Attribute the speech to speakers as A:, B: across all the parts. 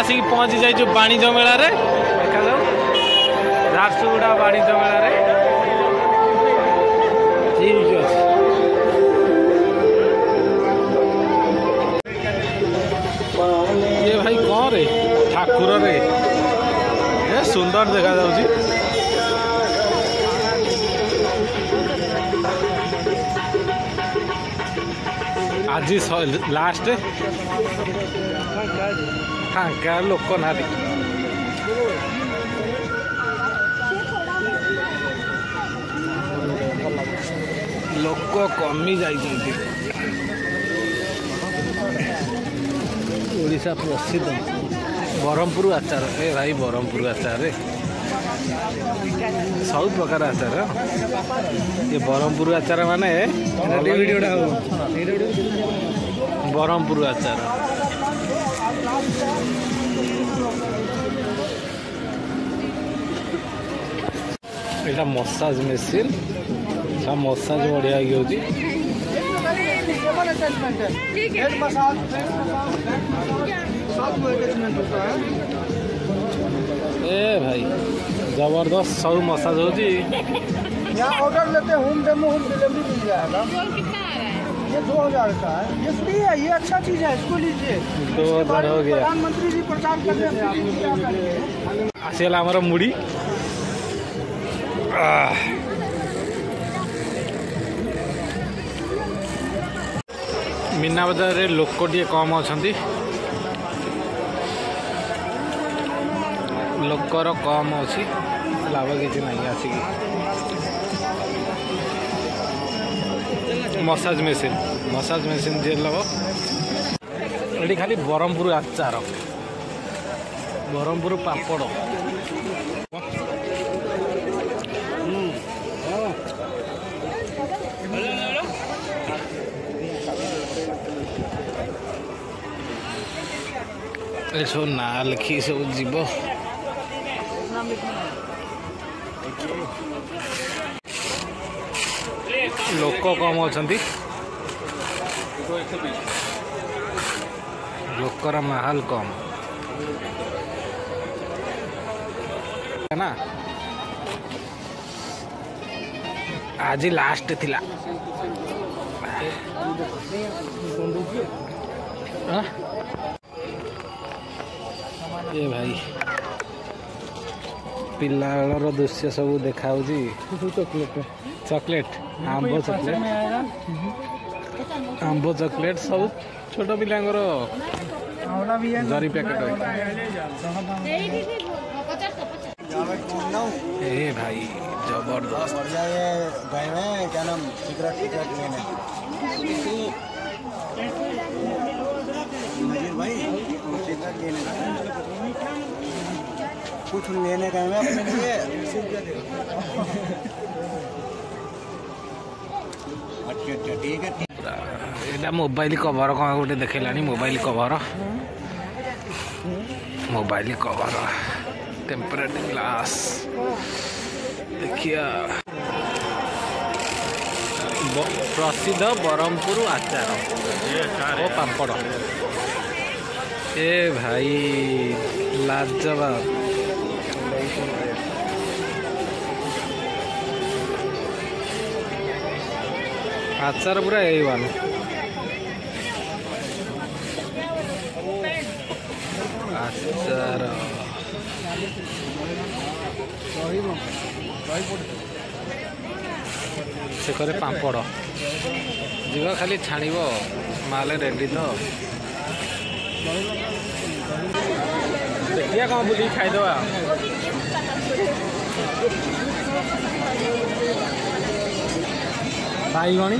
A: आसिक पहुँची जाइए वाणिज्य मेला रे देखा झारसुगुड़ा वाणिज्य मेला रे ठीक अच्छे ये भाई कौन रे ठाकुर रे सुंदर देखा जाउची आज लास्ट फांका लोक ना लोक कमी जाइए ओडिशा प्रसिद्ध ब्रह्मपुर आचार ए भाई ब्रह्मपुर आचार रे सब प्रकार आचार ये ब्रह्मपुर आचार माने ब्रह्मपुर आचार यहाँ मसाज मेसीन सब मसाज बढ़िया होगी ए भाई जबरदस्त सब मसाज होगी
B: यहाँ ऑर्डर लेते होम डेमो होम डिलीवरी मिल जाएगा। ये 2000 का है, ये फ्री है, ये अच्छा चीज है, इसको लीजिए।
A: 2000 हो गया।
B: प्रधानमंत्री जी प्रचार कर रहे हैं
A: आसिगला हमारा मुड़ी मीना बजार रे लोक टे कम अच्छा लोकर कम अच्छी लाभ किसी ना आसिक मसाज मेसीन जे लब ये खाली ब्रह्मपुर आचार ब्रह्मपुर पापड़ सब ना लिखी सब जीव लोक कम अच्छा लोकर माहौल कम है ना आज लास्ट थिला ये भाई पिलार दृश्य सब देखा चॉकलेट आंब चॉकलेट सब छोट पिलांगर जरी पैकेट ए भाई जबरदस्त
B: क्या नाम सिगरेट भाई सिगरेट लेने कुछ लेने का है अपने लिए अच्छा ठीक है
A: एटा मोबाइल कवर कौन गोटे देखला मोबाइल कवर टेम्परेट ग्लास देखिया प्रसिद्ध ब्रह्मपुर आचार ओ पापड़ ए भाई लाजवाब आचार पूरा A1 आचार से करे पापड़ जीवा खाली छाणीब माले रेडी तो देखिए कौन बुली खाईदवा बाईगणी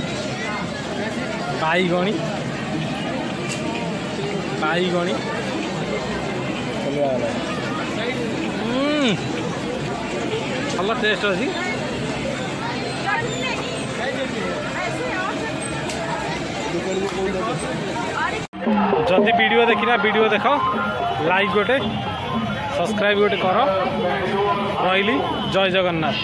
A: भल टेस्ट अच्छी जदि वीडियो देखना वीडियो देख लाइक गोटे सब्सक्राइब गोटे कर रही जय जगन्नाथ।